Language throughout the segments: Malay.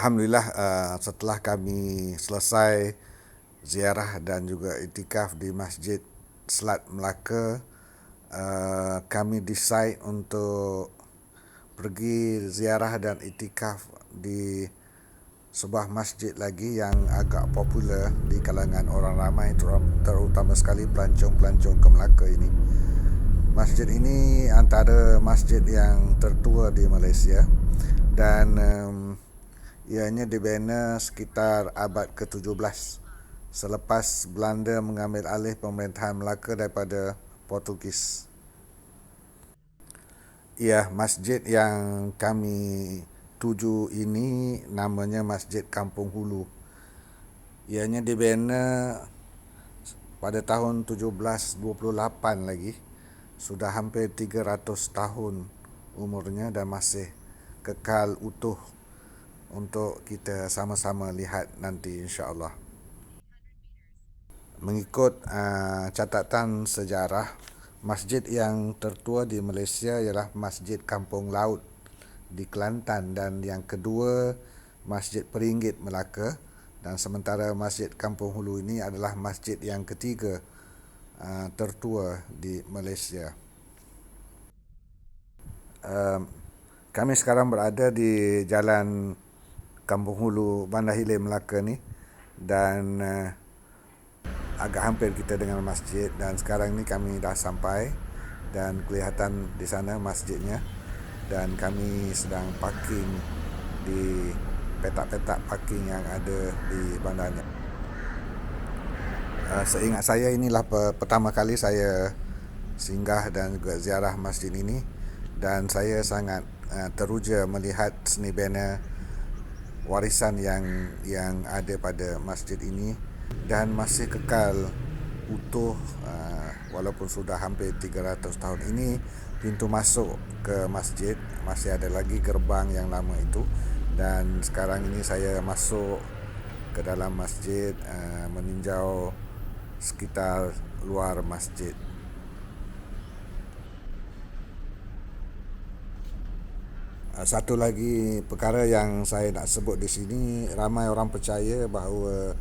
Alhamdulillah, setelah kami selesai ziarah dan juga iktikaf di Masjid Selat Melaka, kami decide untuk pergi ziarah dan iktikaf di sebuah masjid lagi yang agak popular di kalangan orang ramai, terutama sekali pelancong-pelancong ke Melaka ini. Masjid ini antara masjid yang tertua di Malaysia dan ianya dibina sekitar abad ke-17 selepas Belanda mengambil alih pemerintahan Melaka daripada Portugis. Ya, masjid yang kami tuju ini namanya Masjid Kampung Hulu. Ianya dibina pada tahun 1728 lagi. Sudah hampir 300 tahun umurnya dan masih kekal utuh untuk kita sama-sama lihat nanti, insya-Allah. Mengikut catatan sejarah, masjid yang tertua di Malaysia ialah Masjid Kampung Laut di Kelantan, dan yang kedua Masjid Peringgit Melaka, dan sementara Masjid Kampung Hulu ini adalah masjid yang ketiga tertua di Malaysia. Kami sekarang berada di Jalan Kampung Hulu, Bandar Hilir, Melaka ni, dan agak hampir kita dengan masjid, dan sekarang ni kami dah sampai dan kelihatan di sana masjidnya, dan kami sedang parking di petak-petak parking yang ada di bandarnya. Seingat saya inilah pertama kali saya singgah dan juga ziarah masjid ini, dan saya sangat teruja melihat seni bina warisan yang ada pada masjid ini dan masih kekal utuh walaupun sudah hampir 300 tahun ini. Pintu masuk ke masjid masih ada lagi gerbang yang lama itu, dan sekarang ini saya masuk ke dalam masjid, meninjau sekitar luar masjid. Satu lagi perkara yang saya nak sebut di sini, ramai orang percaya bahawa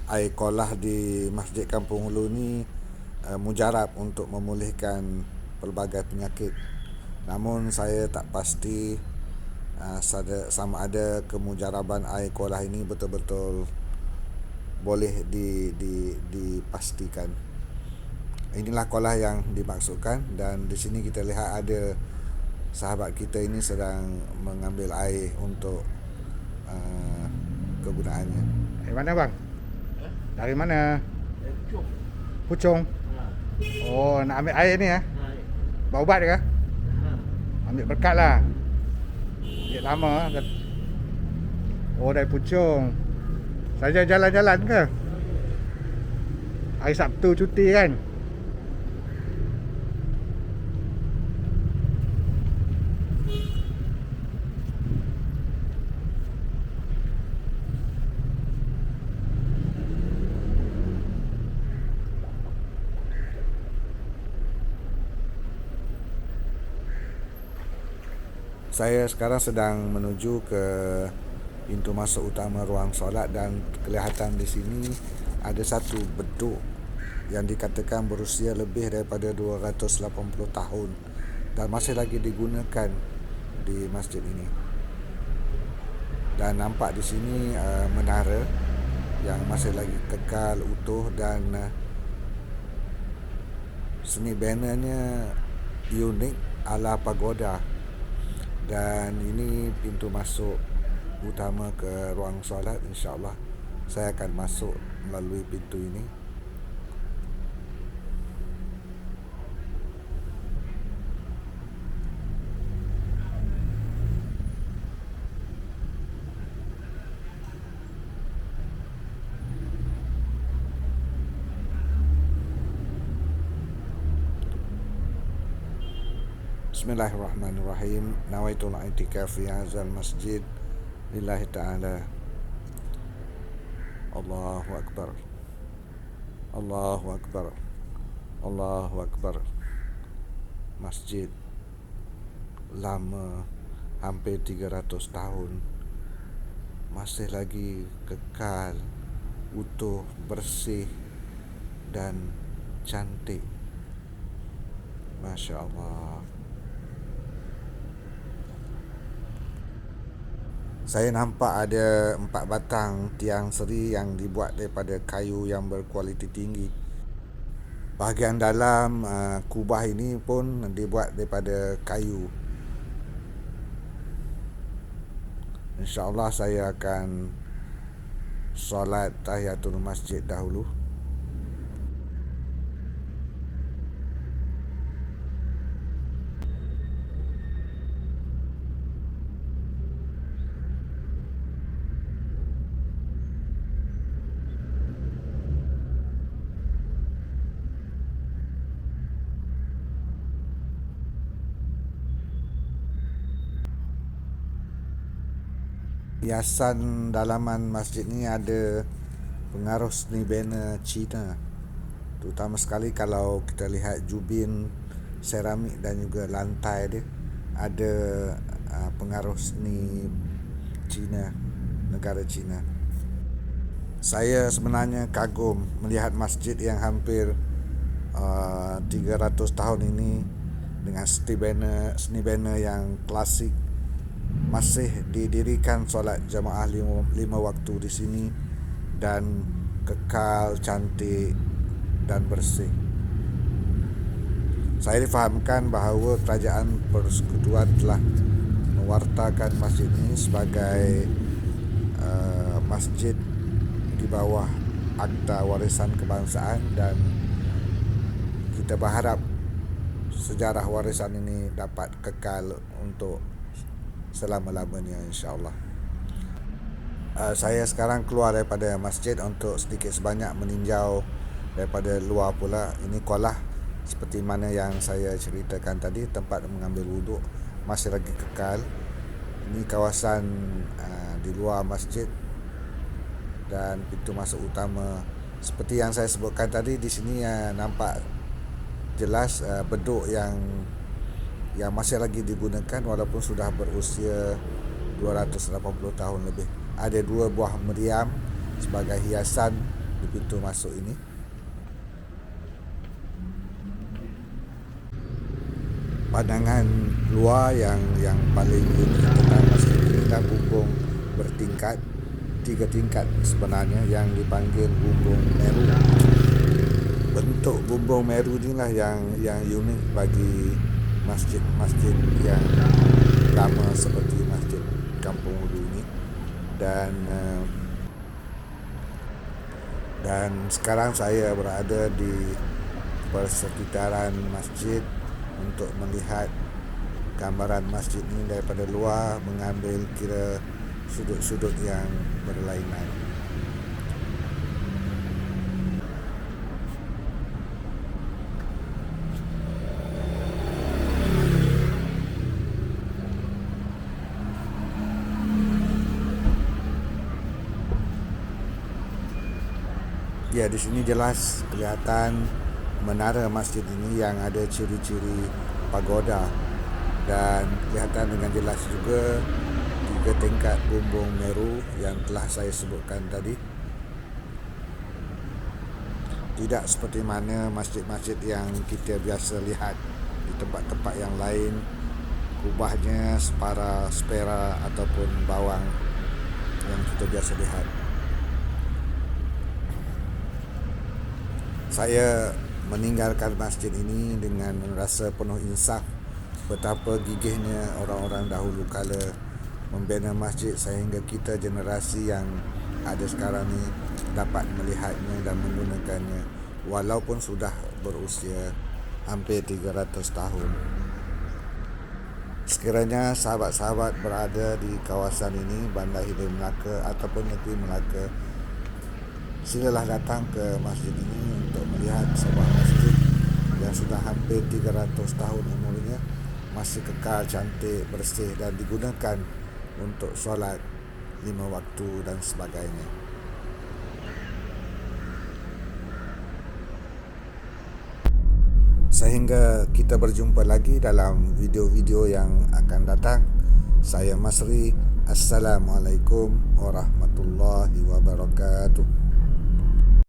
air kolah di Masjid Kampung Hulu ni mujarab untuk memulihkan pelbagai penyakit. Namun saya tak pasti sama ada kemujaraban air kolah ini betul-betul boleh dipastikan. Inilah kolah yang dimaksudkan, dan di sini kita lihat ada sahabat kita ini sedang mengambil air untuk kegunaannya. Dari mana bang? Dari mana? Pucung. Oh, nak ambil air ni ya? Bawa ubat ke? Ambil berkat lah. Dia lama. Oh, dari Pucung. Saja jalan-jalan ke? Hari Sabtu cuti kan? Saya sekarang sedang menuju ke pintu masuk utama ruang solat, dan kelihatan di sini ada satu beduk yang dikatakan berusia lebih daripada 280 tahun dan masih lagi digunakan di masjid ini. Dan nampak di sini menara yang masih lagi kekal utuh, dan seni binanya unik ala pagoda. Dan ini pintu masuk utama ke ruang solat. InsyaAllah saya akan masuk melalui pintu ini. Bismillahirrahmanirrahim. Nawaitul i'tikaf fi hadzal masjid lillahi ta'ala. Allahu akbar. Allahu akbar. Allahu akbar. Masjid lama, hampir 300 tahun, masih lagi kekal, utuh, bersih dan cantik. Masya Allah. Saya nampak ada 4 batang tiang seri yang dibuat daripada kayu yang berkualiti tinggi. Bahagian dalam kubah ini pun dibuat daripada kayu. InsyaAllah saya akan solat tahiyatul masjid dahulu. Hiasan dalaman masjid ni ada pengaruh seni bina Cina. Terutama sekali kalau kita lihat jubin, seramik dan juga lantai dia ada pengaruh seni Cina, negara Cina. Saya sebenarnya kagum melihat masjid yang hampir 300 tahun ini dengan seni bina yang klasik masih didirikan solat jamaah 5 waktu di sini dan kekal cantik dan bersih. Saya difahamkan bahawa kerajaan persekutuan telah mewartakan masjid ini sebagai masjid di bawah Akta Warisan Kebangsaan, dan kita berharap sejarah warisan ini dapat kekal untuk selama-lamanya, insyaAllah. Saya sekarang keluar daripada masjid untuk sedikit sebanyak meninjau daripada luar pula. Ini kolah seperti mana yang saya ceritakan tadi, tempat mengambil wuduk masih lagi kekal. Ini kawasan di luar masjid dan pintu masuk utama. Seperti yang saya sebutkan tadi, di sini nampak jelas beduk yang masih lagi digunakan walaupun sudah berusia 280 tahun lebih. Ada 2 buah meriam sebagai hiasan di pintu masuk ini. Pandangan luar yang paling unik tentang masjid ini adalah bumbung bertingkat, 3 tingkat sebenarnya, yang dipanggil bumbung Meru. Bentuk bumbung Meru inilah yang unik bagi masjid-masjid yang lama seperti Masjid Kampung Ulu ini. Dan sekarang saya berada di persekitaran masjid untuk melihat gambaran masjid ini daripada luar, mengambil kira sudut-sudut yang berlainan. Ya, di sini jelas kelihatan menara masjid ini yang ada ciri-ciri pagoda, dan kelihatan dengan jelas juga 3 tingkat bumbung Meru yang telah saya sebutkan tadi. Tidak seperti mana masjid-masjid yang kita biasa lihat di tempat-tempat yang lain, kubahnya sepera ataupun bawang yang kita biasa lihat. Saya meninggalkan masjid ini dengan rasa penuh insaf betapa gigihnya orang-orang dahulu kala membina masjid sehingga kita generasi yang ada sekarang ni dapat melihatnya dan menggunakannya walaupun sudah berusia hampir 300 tahun. Sekiranya sahabat-sahabat berada di kawasan ini, Bandar Hilir Melaka ataupun negeri Melaka, silalah datang ke masjid ini untuk melihat sebuah masjid yang sudah hampir 300 tahun umurnya, masih kekal cantik, bersih dan digunakan untuk solat 5 waktu dan sebagainya. Sehingga kita berjumpa lagi dalam video-video yang akan datang. Saya Masri, Assalamualaikum warahmatullahi wabarakatuh.